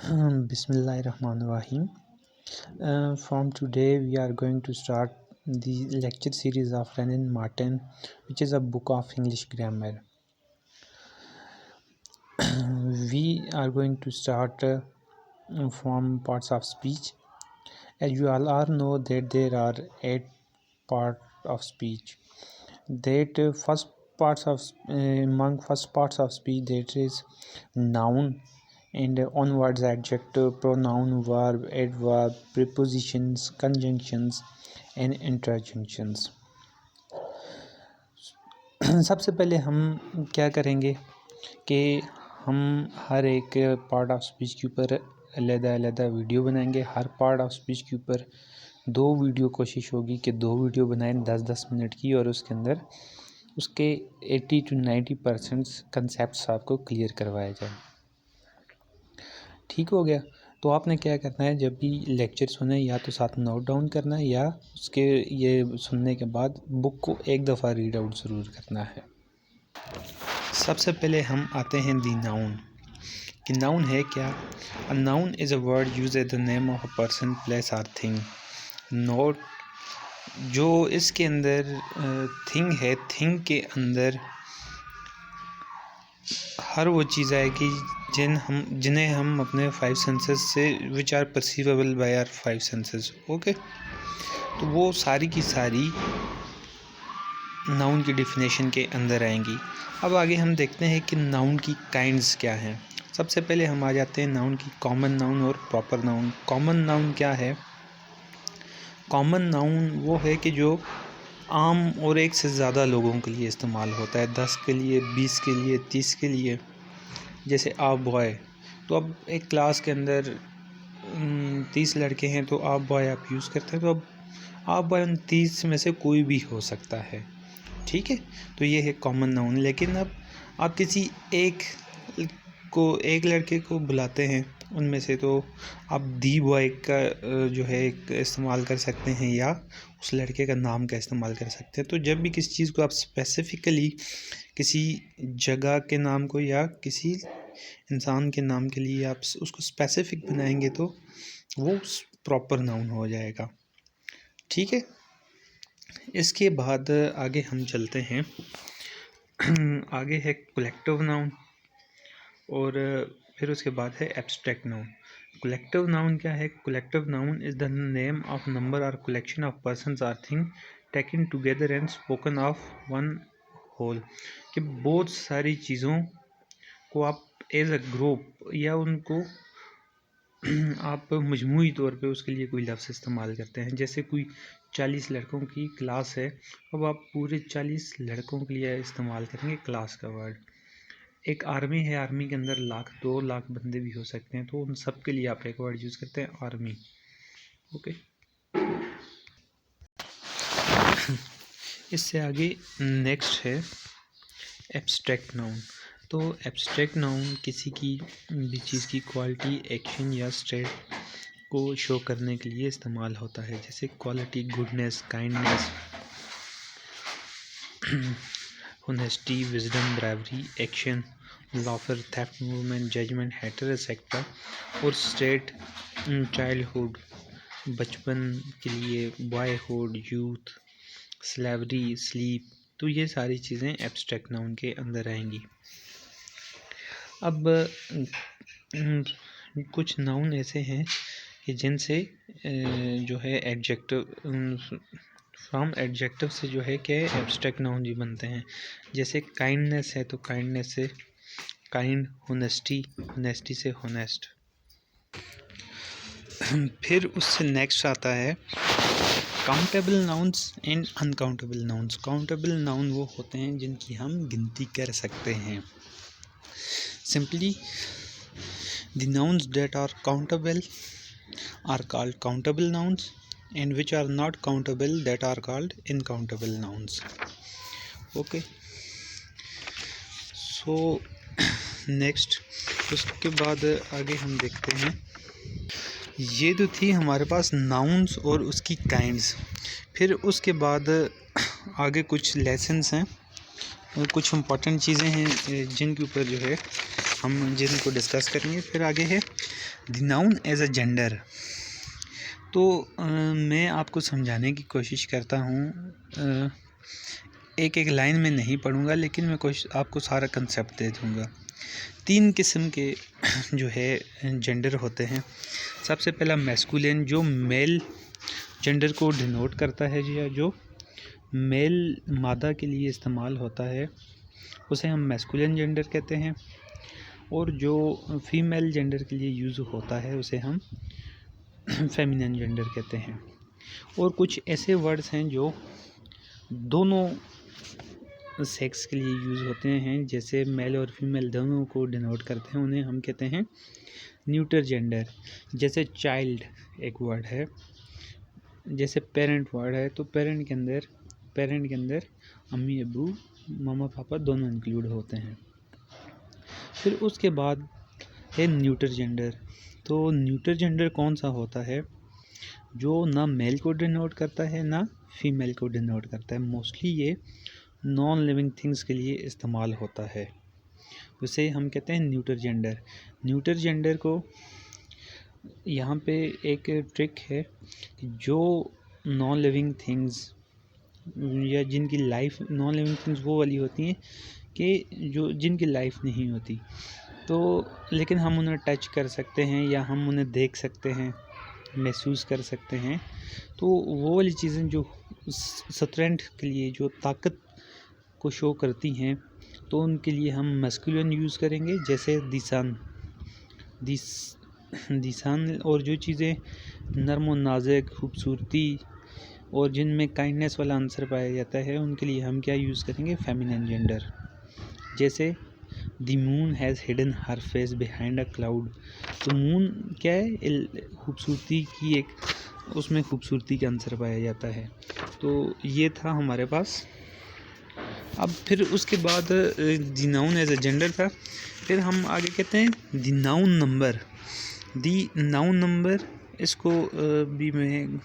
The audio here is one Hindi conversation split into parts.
Bismillahirrahmanirrahim. From today we are going to start the lecture series of Renan Martin, which is a book of English grammar. We are going to start from parts of speech. As you all know that there are 8 parts of speech. That among first parts of speech, that is noun and onwards adjective, pronoun, verb, adverb, prepositions, conjunctions and interjunctions. सबसे पहले हम क्या करेंगे कि हम हर एक पार्ट ऑफ स्पीच के ऊपर अलग-अलग वीडियो बनाएंगे। हर पार्ट ऑफ स्पीच के ऊपर 2 वीडियो कोशिश होगी कि 2 वीडियो बनाएं 10-10 मिनट की, और उसके अंदर उसके 80 to 90% कंसेप्ट्स आपको क्लियर करवाया जाए। ठीक हो गया। तो आपने क्या करना है, जब भी लेक्चर सुने या तो साथ नोट डाउन करना है, या उसके ये सुनने के बाद बुक को एक दफ़ा रीड आउट ज़रूर करना है। सबसे पहले हम आते हैं दी नाउन कि नाउन है क्या। A noun is a word use at the name of a person, place और थिंग। नोट जो इसके अंदर थिंग है, थिंग के अंदर हर वो चीज़ आएगी जिन्हें हम अपने 5 सेंसेस से which are perceivable by our 5 senses. Okay, तो वो सारी की सारी नाउन की डिफिनेशन के अंदर आएंगी। अब आगे हम देखते हैं कि नाउन की काइंड्स क्या हैं। सबसे पहले हम आ जाते हैं नाउन की कॉमन नाउन और प्रॉपर नाउन। कॉमन नाउन क्या है? कॉमन नाउन वो है कि जो आम और एक से ज़्यादा लोगों के लिए इस्तेमाल होता है, 10 के लिए, 20 के लिए, 30 के लिए। जैसे आ बॉय, तो अब एक क्लास के अंदर 30 लड़के हैं, तो आप बॉय आप यूज़ करते हैं, तो अब आप बॉय उन 30 में से कोई भी हो सकता है। ठीक है, तो ये है कॉमन नाउन। लेकिन अब आप किसी एक लड़के को बुलाते हैं उनमें से, तो आप दी बॉय का जो है इस्तेमाल कर सकते हैं, या उस लड़के का नाम का इस्तेमाल कर सकते हैं। तो जब भी किसी चीज़ को आप स्पेसिफ़िकली किसी जगह के नाम को या किसी इंसान के नाम के लिए आप उसको स्पेसिफ़िक बनाएंगे, तो वो प्रॉपर नाउन हो जाएगा। ठीक है, इसके बाद आगे हम चलते हैं। आगे है कलेक्टिव नाउन, और फिर उसके बाद है एब्स्ट्रैक्ट नाउन। कलेक्टिव नाउन क्या है? Collective noun is the name of number और कलेक्शन ऑफ पर्सन्स और thing taken together and spoken of one whole. कि बहुत सारी चीज़ों को आप एज अ ग्रुप या उनको आप मजमूई तौर पे उसके लिए कोई लफ्ज़ इस्तेमाल करते हैं। जैसे कोई 40 लड़कों की क्लास है, अब आप पूरे 40 लड़कों के लिए इस्तेमाल करेंगे क्लास का वर्ड। एक आर्मी है, आर्मी के अंदर 1,00,000 2 लाख बंदे भी हो सकते हैं, तो उन सब के लिए आप एक वर्ड यूज़ करते हैं, आर्मी। ओके, इससे आगे नेक्स्ट है एब्स्ट्रैक्ट नाउन। तो एब्स्ट्रैक्ट नाउन किसी की भी चीज़ की क्वालिटी, एक्शन या स्टेट को शो करने के लिए इस्तेमाल होता है। जैसे quality, goodness, kindness, honesty, wisdom, bravery, action, laughter, theft, movement, judgement, hatred etcetera. और स्टेट, चाइल्डहुड, बचपन के लिए, बॉयहुड, यूथ, स्लेवरी, स्लीप। तो ये सारी चीज़ें एब्स्ट्रैक्ट नाउन के अंदर आएंगी। अब कुछ नाउन ऐसे हैं कि जिनसे जो है एडजेक्टिव, फ्रॉम एडजेक्टिव से जो है क्या एब्स्ट्रैक्ट नाउन भी बनते हैं। जैसे काइंडनेस है, तो काइंडनेस से काइंड, होनेस्टी, होनेस्टी से होनेस्ट। फिर उससे नेक्स्ट आता है countable nouns and uncountable nouns. Countable noun वो होते हैं जिनकी हम गिनती कर सकते हैं। Simply the nouns that are countable are called countable nouns, and which are not countable that are called uncountable nouns. Okay, so next उसके बाद आगे हम देखते हैं। ये तो थी हमारे पास नाउन्स और उसकी काइंड्स। फिर उसके बाद आगे कुछ लेसन्स हैं, कुछ इम्पॉर्टेंट चीज़ें हैं जिनके ऊपर जो है हम जिनको डिस्कस करेंगे। फिर आगे है the noun as a gender. तो मैं आपको समझाने की कोशिश करता हूँ। एक एक लाइन में नहीं पढ़ूँगा, लेकिन मैं आपको सारा कंसेप्ट दे दूँगा। 3 किस्म के जो है जेंडर होते हैं। सबसे पहला मैस्कुलिन, जो मेल जेंडर को डिनोट करता है, या जो मेल मादा के लिए इस्तेमाल होता है, उसे हम मैस्कुलिन जेंडर कहते हैं। और जो फीमेल जेंडर के लिए यूज़ होता है, उसे हम फेमिनिन जेंडर कहते हैं। और कुछ ऐसे वर्ड्स हैं जो दोनों सेक्स के लिए यूज़ होते हैं, जैसे मेल और फीमेल दोनों को डिनोट करते हैं, उन्हें हम कहते हैं न्यूटर जेंडर। जैसे चाइल्ड एक वर्ड है, जैसे पेरेंट वर्ड है, तो पेरेंट के अंदर अम्मी अब्बू मामा पापा दोनों इंक्लूड होते हैं। फिर उसके बाद है न्यूटर जेंडर। तो न्यूटर जेंडर कौन सा होता है? जो ना मेल को डिनोट करता है ना फीमेल को डिनोट करता है। मोस्टली ये नॉन लिविंग थिंग्स के लिए इस्तेमाल होता है, उसे हम कहते हैं न्यूटर जेंडर। न्यूटर जेंडर को यहाँ पे एक ट्रिक है कि जो नॉन लिविंग थिंग्स या जिनकी लाइफ, नॉन लिविंग थिंग्स वो वाली होती हैं कि जो जिनकी लाइफ नहीं होती, तो लेकिन हम उन्हें टच कर सकते हैं या हम उन्हें देख सकते हैं, महसूस कर सकते हैं। तो वो वाली चीज़ें जो स्ट्रेंथ के लिए, जो ताकत को शो करती हैं, तो उनके लिए हम मैस्कुलिन यूज़ करेंगे, जैसे दिसान। और जो चीज़ें नर्म और नाजुक, खूबसूरती और जिनमें काइंडनेस वाला आंसर पाया जाता है, उनके लिए हम क्या यूज़ करेंगे? Feminine gender. जैसे the moon has hidden her face behind a cloud. तो मून क्या है? खूबसूरती की एक, उसमें खूबसूरती का आंसर पाया जाता है। तो ये था हमारे पास। अब फिर उसके बाद the noun as a gender था। फिर हम आगे कहते हैं the noun number. The noun number, इसको भी मैं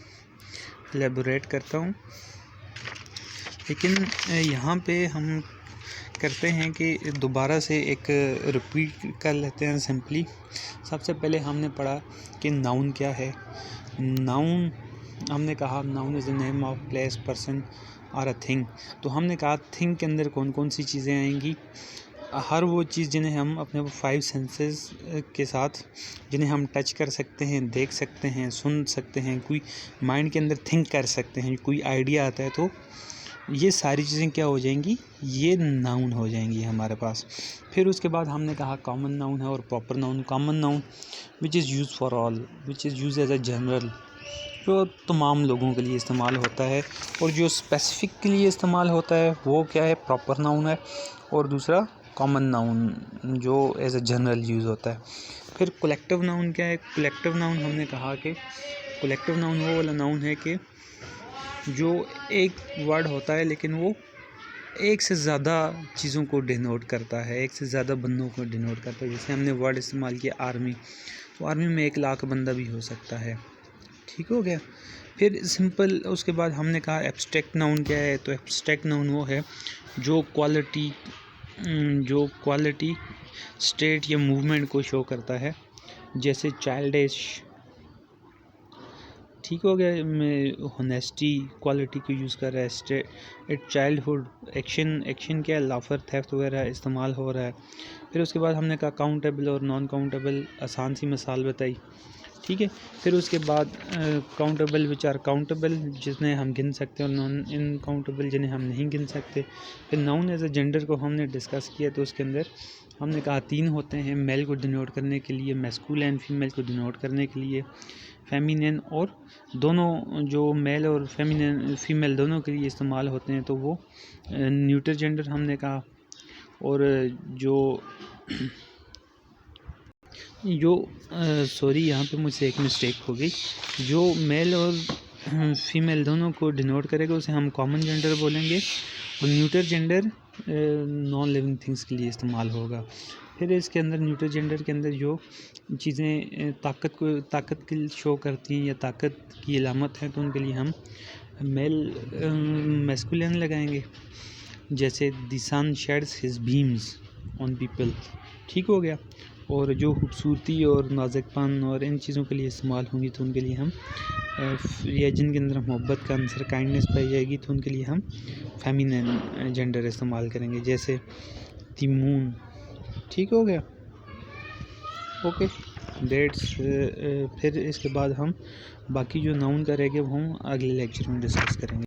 एलेबोरेट करता हूँ, लेकिन यहाँ पे हम करते हैं कि दोबारा से एक रिपीट कर लेते हैं सिंपली। सबसे पहले हमने पढ़ा कि नाउन क्या है। नाउन, हमने कहा noun is the name of place, person और अ थिंग। तो हमने कहा थिंग के अंदर कौन कौन सी चीज़ें आएंगी? हर वो चीज़ जिन्हें हम अपने 5 सेंसेस के साथ, जिन्हें हम टच कर सकते हैं, देख सकते हैं, सुन सकते हैं, कोई माइंड के अंदर थिंक कर सकते हैं, कोई आइडिया आता है, तो ये सारी चीज़ें क्या हो जाएंगी? ये नाउन हो जाएंगी हमारे पास। फिर उसके बाद हमने कहा कॉमन नाउन है और proper noun. Common noun which is use for all, which is use as a general, जो तमाम लोगों के लिए इस्तेमाल होता है। और जो स्पेसिफिक के लिए इस्तेमाल होता है वो क्या है? प्रॉपर नाउन है। और दूसरा कॉमन नाउन, जो एज अ जनरल यूज़ होता है। फिर कलेक्टिव नाउन क्या है? कलेक्टिव नाउन हमने कहा कि कलेक्टिव नाउन वो वाला नाउन है कि जो एक वर्ड होता है, लेकिन वो एक से ज़्यादा चीज़ों को डिनोट करता है, एक से ज़्यादा बंदों को डिनोट करता है। जैसे हमने वर्ड इस्तेमाल किया आर्मी, तो आर्मी में 1 लाख बंदा भी हो सकता है। ठीक हो गया। फिर सिंपल, उसके बाद हमने कहा एब्स्ट्रैक्ट नाउन क्या है? तो एब्स्ट्रैक्ट नाउन वो है जो क्वालिटी स्टेट या मूवमेंट को शो करता है। जैसे चाइल्डिश, ठीक हो गया, में होनेस्टी क्वालिटी को यूज़ कर रहा है। एट चाइल्डहुड, एक्शन क्या है? लाफर, थेफ्ट वगैरह इस्तेमाल हो रहा है। फिर उसके बाद हमने कहा काउंटेबल और नॉन काउंटेबल, आसान सी मिसाल बताई। ठीक है। फिर उसके बाद काउंटेबल विच आर काउंटेबल, जिन्हें हम गिन सकते हैं, और नॉन इनकाउंटेबल, जिन्हें हम नहीं गिन सकते। फिर नाउन एज अ जेंडर को हमने डिस्कस किया, तो उसके अंदर हमने कहा 3 होते हैं। मेल को डिनोट करने के लिए मैस्कुलिन, फीमेल को डिनोट करने के लिए फेमिनिन, और दोनों जो मेल और फीमेल दोनों के लिए इस्तेमाल होते हैं, तो वो न्यूटर जेंडर हमने कहा। और सॉरी, यहाँ पे मुझसे एक मिस्टेक हो गई। जो मेल और फीमेल दोनों को डिनोट करेगा उसे हम कॉमन जेंडर बोलेंगे, और neuter gender non living things के लिए इस्तेमाल होगा। फिर इसके अंदर न्यूटर जेंडर के अंदर जो चीज़ें ताकत की शो करती हैं या ताकत की अलामत है, तो उनके लिए हम मैस्कुलिन लगाएंगे। जैसे the sun sheds his beams on people. ठीक हो गया। और जो खूबसूरती और नाजुकपन और इन चीज़ों के लिए इस्तेमाल होंगी तो उनके लिए हम या जिनके अंदर मोहब्बत का आंसर काइंडनेस पाई जाएगी तो उनके लिए हम फेमिनिन जेंडर इस्तेमाल करेंगे, जैसे द मून। ठीक हो गया, ओके डेट्स। फिर इसके बाद हम बाकी जो नाउन का रहेगा वो हम अगले लेक्चर में डिस्कस करेंगे।